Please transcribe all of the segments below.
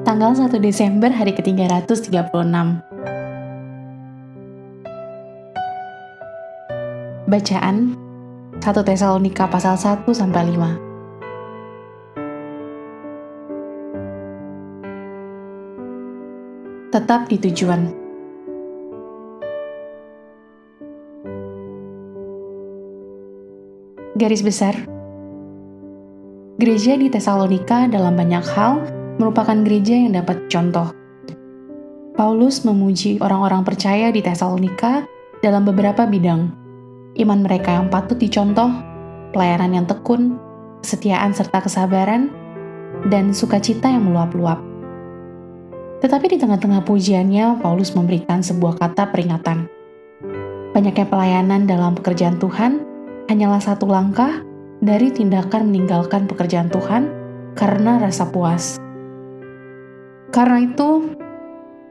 tanggal 1 Desember hari ke-336. Bacaan 1 Tesalonika pasal 1-5. Tetap di tujuan. Garis besar, gereja di Tesalonika dalam banyak hal merupakan gereja yang dapat contoh. Paulus memuji orang-orang percaya di Tesalonika dalam beberapa bidang. Iman mereka yang patut dicontoh, pelayanan yang tekun, kesetiaan serta kesabaran, dan sukacita yang meluap-luap. Tetapi di tengah-tengah pujiannya, Paulus memberikan sebuah kata peringatan. Banyaknya pelayanan dalam pekerjaan Tuhan hanyalah satu langkah dari tindakan meninggalkan pekerjaan Tuhan karena rasa puas. Karena itu,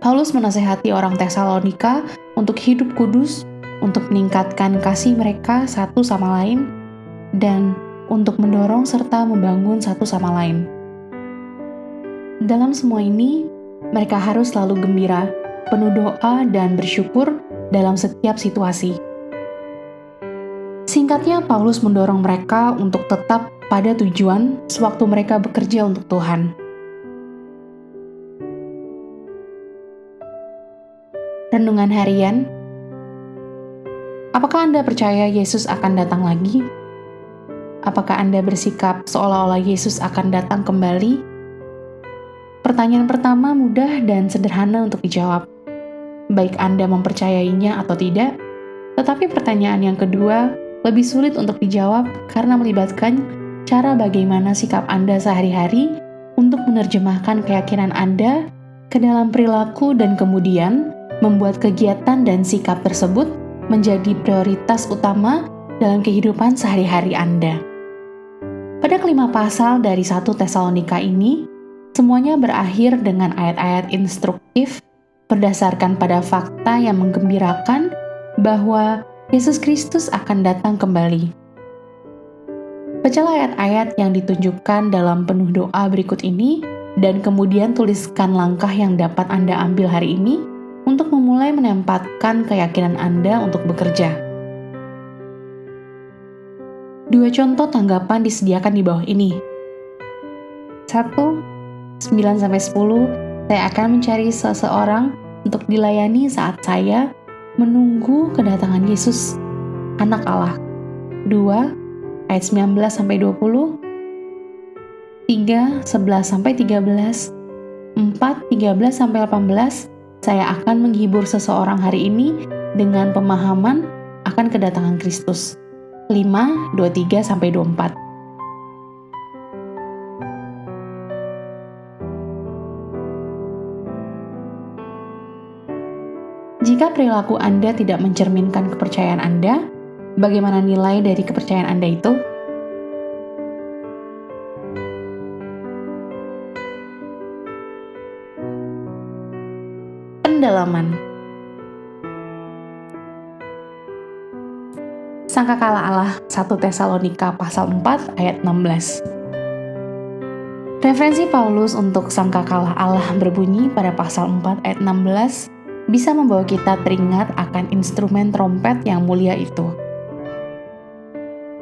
Paulus menasehati orang Tesalonika untuk hidup kudus, untuk meningkatkan kasih mereka satu sama lain, dan untuk mendorong serta membangun satu sama lain. Dalam semua ini, mereka harus selalu gembira, penuh doa, dan bersyukur dalam setiap situasi. Singkatnya, Paulus mendorong mereka untuk tetap pada tujuan sewaktu mereka bekerja untuk Tuhan. Renungan harian. Apakah Anda percaya Yesus akan datang lagi? Apakah Anda bersikap seolah-olah Yesus akan datang kembali? Pertanyaan pertama mudah dan sederhana untuk dijawab, baik Anda mempercayainya atau tidak. Tetapi pertanyaan yang kedua lebih sulit untuk dijawab karena melibatkan cara bagaimana sikap Anda sehari-hari untuk menerjemahkan keyakinan Anda ke dalam perilaku dan kemudian membuat kegiatan dan sikap tersebut menjadi prioritas utama dalam kehidupan sehari-hari Anda. Pada kelima pasal dari 1 Tesalonika ini, semuanya berakhir dengan ayat-ayat instruktif berdasarkan pada fakta yang menggembirakan bahwa Yesus Kristus akan datang kembali. Bacalah ayat-ayat yang ditunjukkan dalam penuh doa berikut ini dan kemudian tuliskan langkah yang dapat Anda ambil hari ini untuk memulai menempatkan keyakinan Anda untuk bekerja. 2 contoh tanggapan disediakan di bawah ini. 1. 9-10, saya akan mencari seseorang untuk dilayani saat saya menunggu kedatangan Yesus, Anak Allah. 2, ayat 19-20, 3, 11-13, 4, 13-18, saya akan menghibur seseorang hari ini dengan pemahaman akan kedatangan Kristus. 5, 23-24. Jika perilaku Anda tidak mencerminkan kepercayaan Anda, bagaimana nilai dari kepercayaan Anda itu? Pendalaman. Sangkakala Allah 1 Tesalonika pasal 4 ayat 16. Referensi Paulus untuk sangkakala Allah berbunyi pada pasal 4 ayat 16 bisa membawa kita teringat akan instrumen trompet yang mulia itu.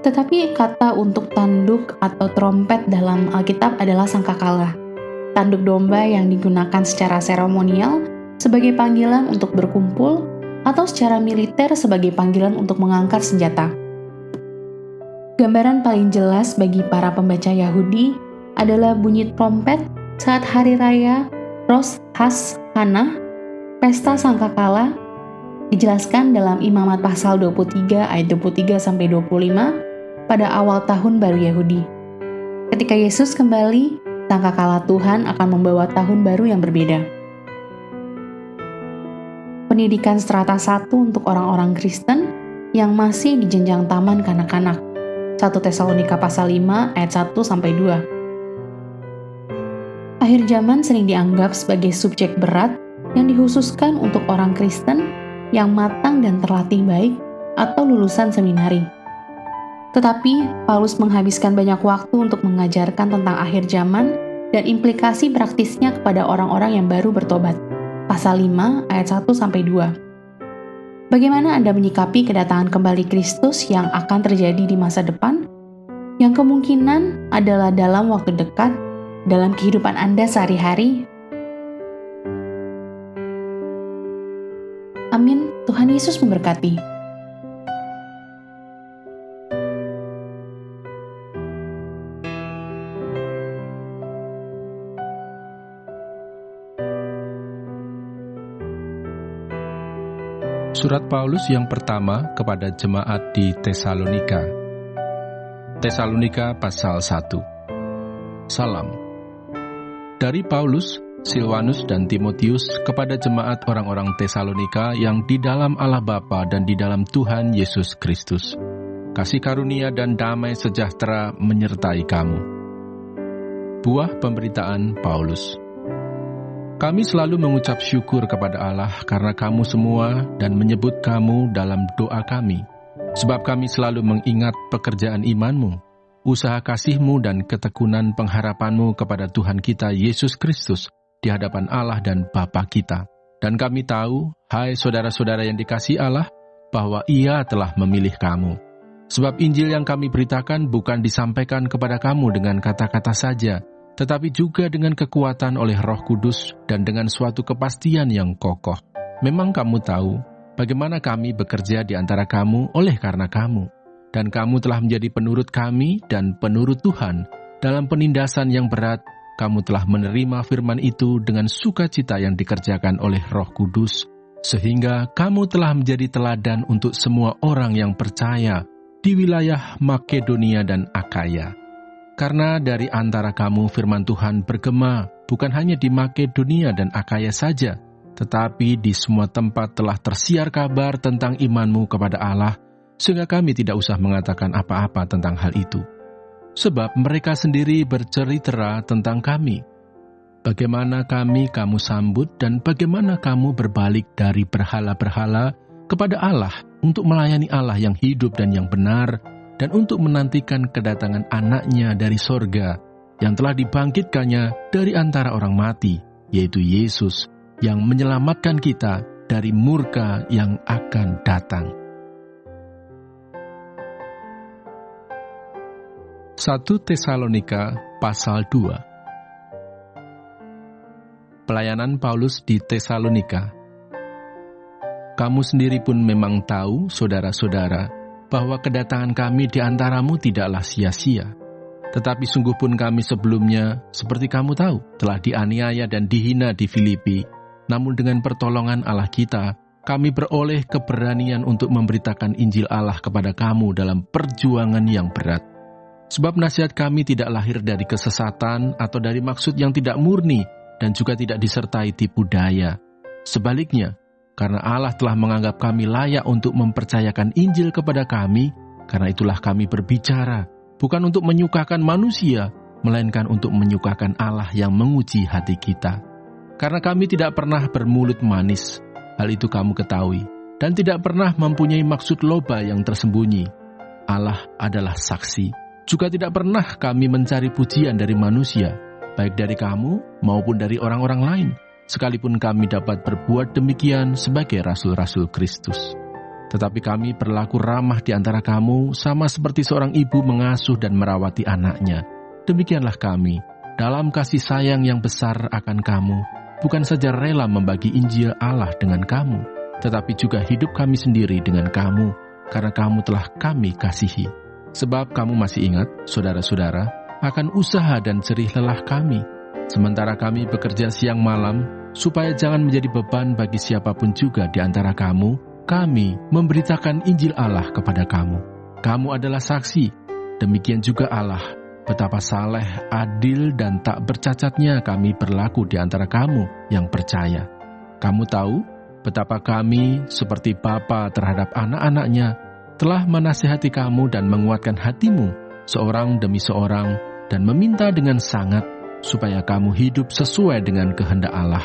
Tetapi kata untuk tanduk atau trompet dalam Alkitab adalah sangkakala, tanduk domba yang digunakan secara seremonial sebagai panggilan untuk berkumpul atau secara militer sebagai panggilan untuk mengangkat senjata. Gambaran paling jelas bagi para pembaca Yahudi adalah bunyi trompet saat hari raya Rosh Hashanah, pesta sangkakala, dijelaskan dalam Imamat pasal 23 ayat 23-25 pada awal tahun baru Yahudi. Ketika Yesus kembali, sangkakala Tuhan akan membawa tahun baru yang berbeda. Pendidikan strata 1 untuk orang-orang Kristen yang masih di jenjang taman kanak-kanak. 1 Tesalonika pasal 5 ayat 1-2. Akhir zaman sering dianggap sebagai subjek berat yang dikhususkan untuk orang Kristen yang matang dan terlatih baik atau lulusan seminari. Tetapi Paulus menghabiskan banyak waktu untuk mengajarkan tentang akhir zaman dan implikasi praktisnya kepada orang-orang yang baru bertobat. Pasal 5 ayat 1-2. Bagaimana Anda menyikapi kedatangan kembali Kristus yang akan terjadi di masa depan? Yang kemungkinan adalah dalam waktu dekat, dalam kehidupan Anda sehari-hari. Amin. Tuhan Yesus memberkati. Surat Paulus yang pertama kepada jemaat di Tesalonika. Tesalonika pasal 1. Salam. Dari Paulus, Silwanus dan Timotius kepada jemaat orang-orang Tesalonika yang di dalam Allah Bapa dan di dalam Tuhan Yesus Kristus. Kasih karunia dan damai sejahtera menyertai kamu. Buah pemberitaan Paulus. Kami selalu mengucap syukur kepada Allah karena kamu semua dan menyebut kamu dalam doa kami. Sebab kami selalu mengingat pekerjaan imanmu, usaha kasihmu dan ketekunan pengharapanmu kepada Tuhan kita Yesus Kristus di hadapan Allah dan Bapa kita. Dan kami tahu, hai saudara-saudara yang dikasihi Allah, bahwa Ia telah memilih kamu. Sebab Injil yang kami beritakan bukan disampaikan kepada kamu dengan kata-kata saja, tetapi juga dengan kekuatan oleh Roh Kudus dan dengan suatu kepastian yang kokoh. Memang kamu tahu bagaimana kami bekerja di antara kamu oleh karena kamu, dan kamu telah menjadi penurut kami dan penurut Tuhan. Dalam penindasan yang berat, kamu telah menerima firman itu dengan sukacita yang dikerjakan oleh Roh Kudus, sehingga kamu telah menjadi teladan untuk semua orang yang percaya di wilayah Makedonia dan Akaya. Karena dari antara kamu firman Tuhan bergema, bukan hanya di Makedonia dan Akaya saja, tetapi di semua tempat telah tersiar kabar tentang imanmu kepada Allah, sehingga kami tidak usah mengatakan apa-apa tentang hal itu. Sebab mereka sendiri bercerita tentang kami. Bagaimana kamu sambut dan bagaimana kamu berbalik dari berhala-berhala kepada Allah untuk melayani Allah yang hidup dan yang benar, dan untuk menantikan kedatangan anaknya dari sorga, yang telah dibangkitkannya dari antara orang mati, yaitu Yesus, yang menyelamatkan kita dari murka yang akan datang. 1 Tesalonika pasal 2. Pelayanan Paulus di Tesalonika. Kamu sendiri pun memang tahu, saudara-saudara, bahwa kedatangan kami di antaramu tidaklah sia-sia. Tetapi sungguh pun kami sebelumnya, seperti kamu tahu, telah dianiaya dan dihina di Filipi. Namun dengan pertolongan Allah kita, kami beroleh keberanian untuk memberitakan Injil Allah kepada kamu dalam perjuangan yang berat. Sebab nasihat kami tidak lahir dari kesesatan atau dari maksud yang tidak murni dan juga tidak disertai tipu daya. Sebaliknya, karena Allah telah menganggap kami layak untuk mempercayakan Injil kepada kami, karena itulah kami berbicara, bukan untuk menyukakan manusia, melainkan untuk menyukakan Allah yang menguji hati kita. Karena kami tidak pernah bermulut manis, hal itu kamu ketahui, dan tidak pernah mempunyai maksud loba yang tersembunyi. Allah adalah saksi. Juga tidak pernah kami mencari pujian dari manusia, baik dari kamu maupun dari orang-orang lain, sekalipun kami dapat berbuat demikian sebagai rasul-rasul Kristus. Tetapi kami berlaku ramah di antara kamu, sama seperti seorang ibu mengasuh dan merawati anaknya. Demikianlah kami, dalam kasih sayang yang besar akan kamu, bukan saja rela membagi Injil Allah dengan kamu, tetapi juga hidup kami sendiri dengan kamu, karena kamu telah kami kasihi. Sebab kamu masih ingat, saudara-saudara, akan usaha dan jerih lelah kami, sementara kami bekerja siang malam, supaya jangan menjadi beban bagi siapapun juga di antara kamu, kami memberitakan Injil Allah kepada kamu. Kamu adalah saksi, demikian juga Allah, betapa saleh, adil, dan tak bercacatnya kami berlaku di antara kamu yang percaya. Kamu tahu betapa kami seperti bapa terhadap anak-anaknya, telah menasihati kamu dan menguatkan hatimu, seorang demi seorang, dan meminta dengan sangat, supaya kamu hidup sesuai dengan kehendak Allah,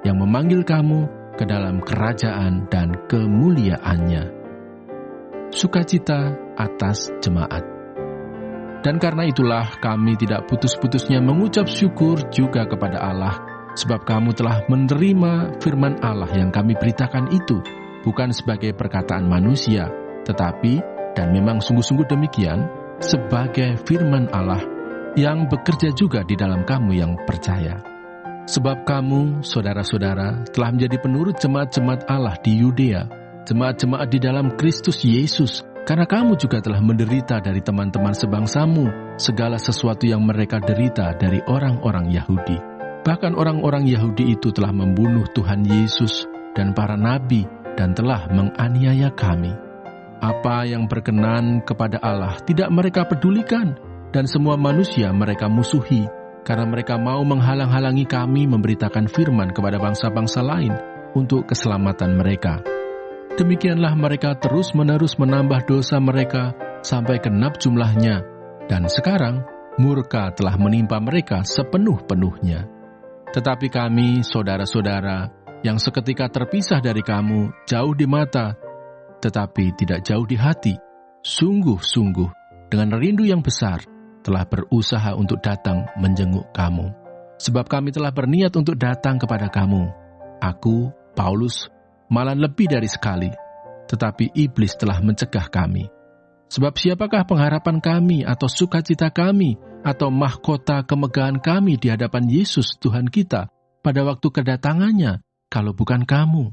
yang memanggil kamu ke dalam kerajaan dan kemuliaannya. Sukacita atas jemaat. Dan karena itulah kami tidak putus-putusnya mengucap syukur juga kepada Allah, sebab kamu telah menerima firman Allah yang kami beritakan itu, bukan sebagai perkataan manusia, tetapi, dan memang sungguh-sungguh demikian, sebagai firman Allah yang bekerja juga di dalam kamu yang percaya. Sebab kamu, saudara-saudara, telah menjadi penurut jemaat-jemaat Allah di Yudea, jemaat-jemaat di dalam Kristus Yesus, karena kamu juga telah menderita dari teman-teman sebangsamu segala sesuatu yang mereka derita dari orang-orang Yahudi. Bahkan orang-orang Yahudi itu telah membunuh Tuhan Yesus dan para nabi dan telah menganiaya kami. Apa yang berkenan kepada Allah tidak mereka pedulikan, dan semua manusia mereka musuhi, karena mereka mau menghalang-halangi kami memberitakan firman kepada bangsa-bangsa lain untuk keselamatan mereka. Demikianlah mereka terus-menerus menambah dosa mereka sampai genap jumlahnya, dan sekarang murka telah menimpa mereka sepenuh-penuhnya. Tetapi kami, saudara-saudara, yang seketika terpisah dari kamu, jauh di mata, tetapi tidak jauh di hati, sungguh-sungguh, dengan rindu yang besar, telah berusaha untuk datang menjenguk kamu. Sebab kami telah berniat untuk datang kepada kamu. Aku, Paulus, malah lebih dari sekali, tetapi iblis telah mencegah kami. Sebab siapakah pengharapan kami atau sukacita kami atau mahkota kemegahan kami di hadapan Yesus Tuhan kita pada waktu kedatangannya, kalau bukan kamu?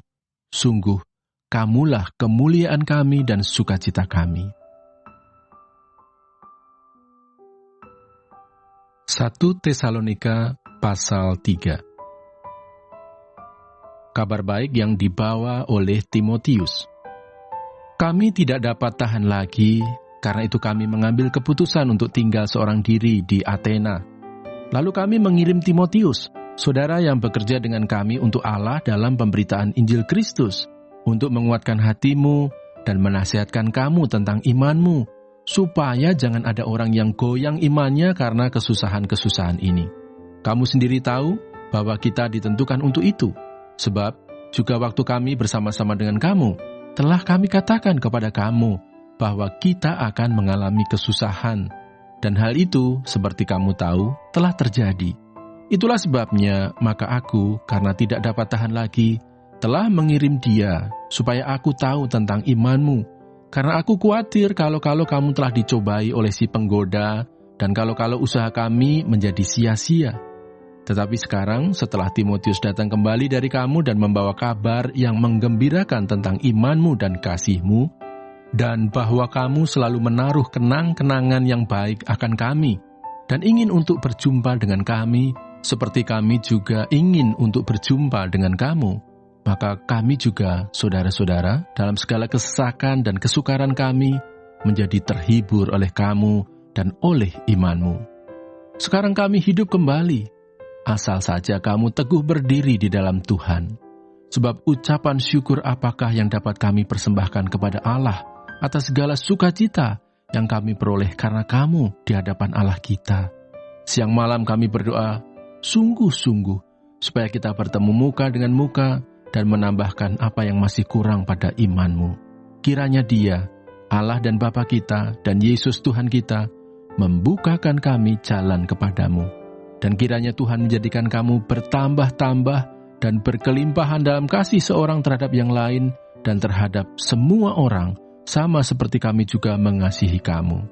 Sungguh, kamulah kemuliaan kami dan sukacita kami. 1 Tesalonika pasal 3. Kabar baik yang dibawa oleh Timotius. Kami tidak dapat tahan lagi, karena itu kami mengambil keputusan untuk tinggal seorang diri di Athena. Lalu kami mengirim Timotius, saudara yang bekerja dengan kami untuk Allah dalam pemberitaan Injil Kristus, untuk menguatkan hatimu dan menasihatkan kamu tentang imanmu, supaya jangan ada orang yang goyang imannya karena kesusahan-kesusahan ini. Kamu sendiri tahu bahwa kita ditentukan untuk itu. Sebab, juga waktu kami bersama-sama dengan kamu, telah kami katakan kepada kamu bahwa kita akan mengalami kesusahan. Dan hal itu, seperti kamu tahu, telah terjadi. Itulah sebabnya, maka aku, karena tidak dapat tahan lagi, telah mengirim dia, supaya aku tahu tentang imanmu. Karena aku khawatir kalau kamu telah dicobai oleh si penggoda, dan kalau usaha kami menjadi sia-sia. Tetapi sekarang, setelah Timotius datang kembali dari kamu dan membawa kabar yang menggembirakan tentang imanmu dan kasihmu, dan bahwa kamu selalu menaruh kenang-kenangan yang baik akan kami, dan ingin untuk berjumpa dengan kami, seperti kami juga ingin untuk berjumpa dengan kamu, maka kami juga, saudara-saudara, dalam segala kesesakan dan kesukaran kami, menjadi terhibur oleh kamu dan oleh imanmu. Sekarang kami hidup kembali, asal saja kamu teguh berdiri di dalam Tuhan. Sebab ucapan syukur apakah yang dapat kami persembahkan kepada Allah atas segala sukacita yang kami peroleh karena kamu di hadapan Allah kita. Siang malam kami berdoa, sungguh-sungguh, supaya kita bertemu muka dengan muka dan menambahkan apa yang masih kurang pada imanmu. Kiranya Dia, Allah dan Bapa kita, dan Yesus Tuhan kita, membukakan kami jalan kepadamu. Dan kiranya Tuhan menjadikan kamu bertambah-tambah dan berkelimpahan dalam kasih seorang terhadap yang lain dan terhadap semua orang, sama seperti kami juga mengasihi kamu.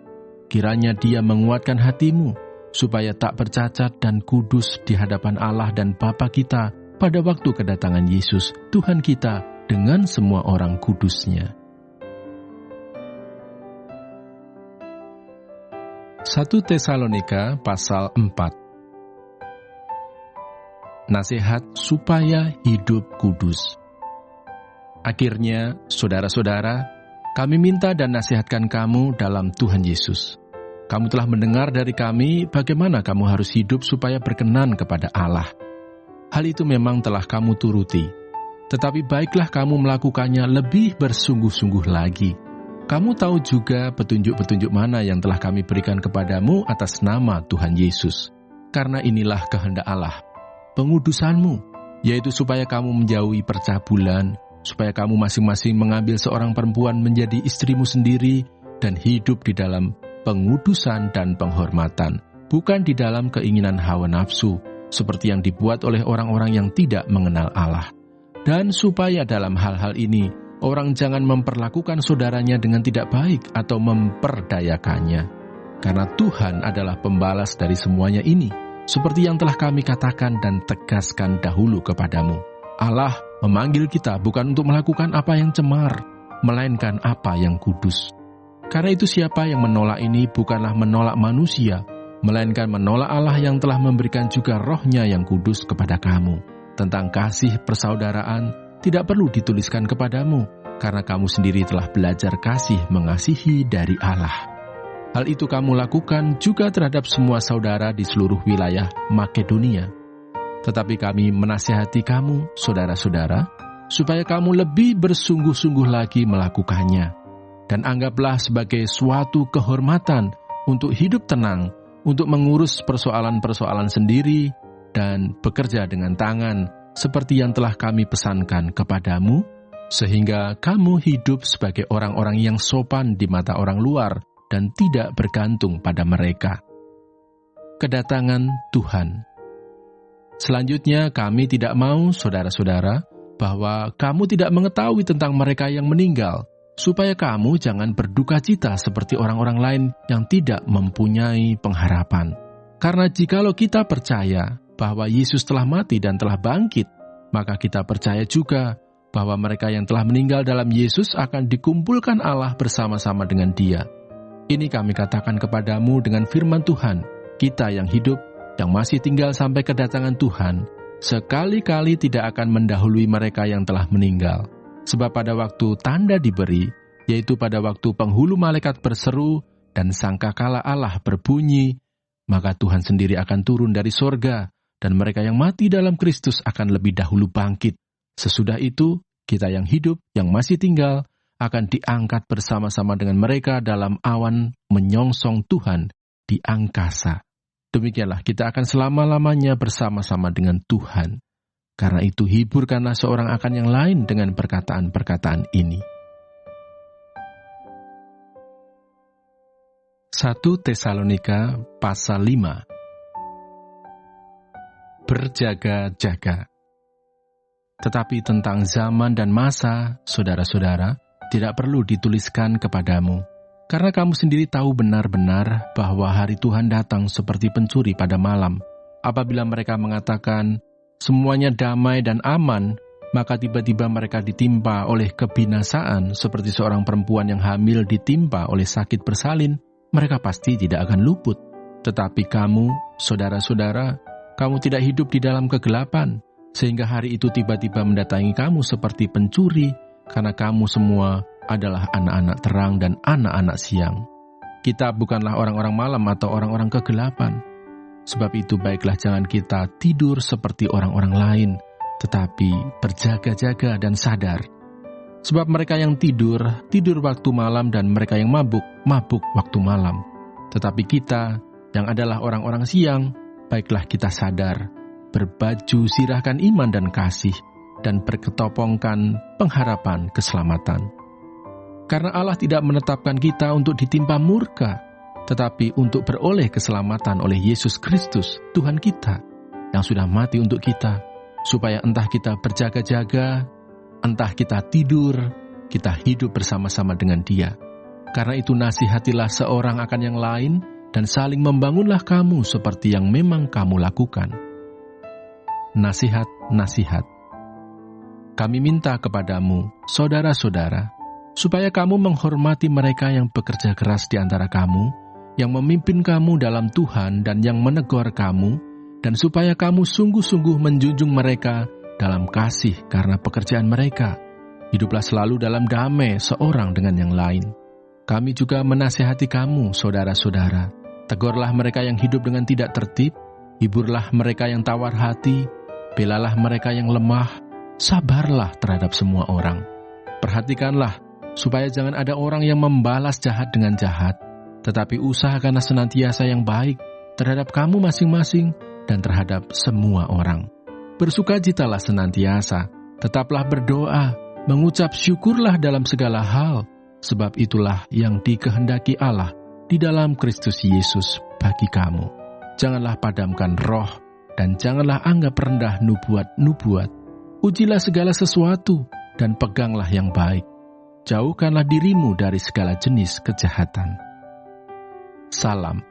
Kiranya Dia menguatkan hatimu, supaya tak bercacat dan kudus di hadapan Allah dan Bapa kita pada waktu kedatangan Yesus, Tuhan kita, dengan semua orang kudusnya. 1 Tesalonika pasal 4. Nasihat supaya hidup kudus. Akhirnya, saudara-saudara, kami minta dan nasihatkan kamu dalam Tuhan Yesus. Kamu telah mendengar dari kami bagaimana kamu harus hidup supaya berkenan kepada Allah. Hal itu memang telah kamu turuti. Tetapi baiklah kamu melakukannya lebih bersungguh-sungguh lagi. Kamu tahu juga petunjuk-petunjuk mana yang telah kami berikan kepadamu atas nama Tuhan Yesus. Karena inilah kehendak Allah, pengudusanmu, yaitu supaya kamu menjauhi percabulan, supaya kamu masing-masing mengambil seorang perempuan menjadi istrimu sendiri, dan hidup di dalam pengudusan, dan penghormatan, bukan di dalam keinginan hawa nafsu, seperti yang dibuat oleh orang-orang yang tidak mengenal Allah. Dan supaya dalam hal-hal ini, orang jangan memperlakukan saudaranya dengan tidak baik atau memperdayakannya. Karena Tuhan adalah pembalas dari semuanya ini, seperti yang telah kami katakan dan tegaskan dahulu kepadamu. Allah memanggil kita bukan untuk melakukan apa yang cemar, melainkan apa yang kudus. Karena itu siapa yang menolak ini bukanlah menolak manusia, melainkan menolak Allah yang telah memberikan juga Roh-Nya yang kudus kepada kamu. Tentang kasih persaudaraan tidak perlu dituliskan kepadamu, karena kamu sendiri telah belajar kasih mengasihi dari Allah. Hal itu kamu lakukan juga terhadap semua saudara di seluruh wilayah Makedonia. Tetapi kami menasihati kamu, saudara-saudara, supaya kamu lebih bersungguh-sungguh lagi melakukannya. Dan anggaplah sebagai suatu kehormatan untuk hidup tenang, untuk mengurus persoalan-persoalan sendiri, dan bekerja dengan tangan, seperti yang telah kami pesankan kepadamu, sehingga kamu hidup sebagai orang-orang yang sopan di mata orang luar, dan tidak bergantung pada mereka. Kedatangan Tuhan. Selanjutnya, kami tidak mau, saudara-saudara, bahwa kamu tidak mengetahui tentang mereka yang meninggal, supaya kamu jangan berduka cita seperti orang-orang lain yang tidak mempunyai pengharapan. Karena jikalau kita percaya bahwa Yesus telah mati dan telah bangkit, maka kita percaya juga bahwa mereka yang telah meninggal dalam Yesus akan dikumpulkan Allah bersama-sama dengan Dia. Ini kami katakan kepadamu dengan firman Tuhan, kita yang hidup, yang masih tinggal sampai kedatangan Tuhan, sekali-kali tidak akan mendahului mereka yang telah meninggal. Sebab pada waktu tanda diberi, yaitu pada waktu penghulu malaikat berseru dan sangkakala Allah berbunyi, maka Tuhan sendiri akan turun dari sorga, dan mereka yang mati dalam Kristus akan lebih dahulu bangkit. Sesudah itu, kita yang hidup, yang masih tinggal, akan diangkat bersama-sama dengan mereka dalam awan menyongsong Tuhan di angkasa. Demikianlah kita akan selama-lamanya bersama-sama dengan Tuhan. Karena itu hiburkanlah seorang akan yang lain dengan perkataan-perkataan ini. 1 Tesalonika pasal 5. Berjaga-jaga. Tetapi tentang zaman dan masa, saudara-saudara, tidak perlu dituliskan kepadamu. Karena kamu sendiri tahu benar-benar bahwa hari Tuhan datang seperti pencuri pada malam. Apabila mereka mengatakan, semuanya damai dan aman, maka tiba-tiba mereka ditimpa oleh kebinasaan seperti seorang perempuan yang hamil ditimpa oleh sakit bersalin, mereka pasti tidak akan luput. Tetapi kamu, saudara-saudara, kamu tidak hidup di dalam kegelapan, sehingga hari itu tiba-tiba mendatangi kamu seperti pencuri, karena kamu semua adalah anak-anak terang dan anak-anak siang. Kita bukanlah orang-orang malam atau orang-orang kegelapan. Sebab itu baiklah jangan kita tidur seperti orang-orang lain, tetapi berjaga-jaga dan sadar. Sebab mereka yang tidur waktu malam, dan mereka yang mabuk waktu malam. Tetapi kita, yang adalah orang-orang siang, baiklah kita sadar, berbaju sirahkan iman dan kasih, dan berketopongkan pengharapan keselamatan. Karena Allah tidak menetapkan kita untuk ditimpa murka, tetapi untuk beroleh keselamatan oleh Yesus Kristus, Tuhan kita, yang sudah mati untuk kita, supaya entah kita berjaga-jaga, entah kita tidur, kita hidup bersama-sama dengan Dia. Karena itu nasihatilah seorang akan yang lain, dan saling membangunlah kamu seperti yang memang kamu lakukan. Nasihat-nasihat. Kami minta kepadamu, saudara-saudara, supaya kamu menghormati mereka yang bekerja keras di antara kamu, yang memimpin kamu dalam Tuhan dan yang menegur kamu, dan supaya kamu sungguh-sungguh menjunjung mereka dalam kasih karena pekerjaan mereka. Hiduplah selalu dalam damai seorang dengan yang lain. Kami juga menasihati kamu, saudara-saudara. Tegurlah mereka yang hidup dengan tidak tertib, hiburlah mereka yang tawar hati, belalah mereka yang lemah, sabarlah terhadap semua orang. Perhatikanlah, supaya jangan ada orang yang membalas jahat dengan jahat, tetapi usahakanlah senantiasa yang baik terhadap kamu masing-masing dan terhadap semua orang. Bersukacitalah senantiasa, tetaplah berdoa, mengucap syukurlah dalam segala hal, sebab itulah yang dikehendaki Allah di dalam Kristus Yesus bagi kamu. Janganlah padamkan roh, dan janganlah anggap rendah nubuat-nubuat. Ujilah segala sesuatu, dan peganglah yang baik. Jauhkanlah dirimu dari segala jenis kejahatan. Salam.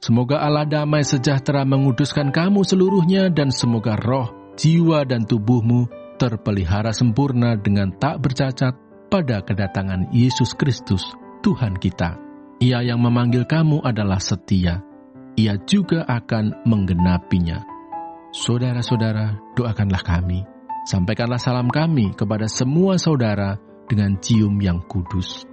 Semoga Allah damai sejahtera menguduskan kamu seluruhnya, dan semoga roh, jiwa, dan tubuhmu terpelihara sempurna dengan tak bercacat pada kedatangan Yesus Kristus, Tuhan kita. Ia yang memanggil kamu adalah setia. Ia juga akan menggenapinya. Saudara-saudara, doakanlah kami. Sampaikanlah salam kami kepada semua saudara dengan cium yang kudus.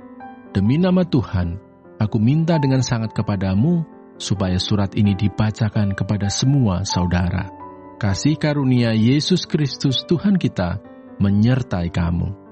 Demi nama Tuhan, aku minta dengan sangat kepadamu, supaya surat ini dibacakan kepada semua saudara. Kasih karunia Yesus Kristus Tuhan kita menyertai kamu.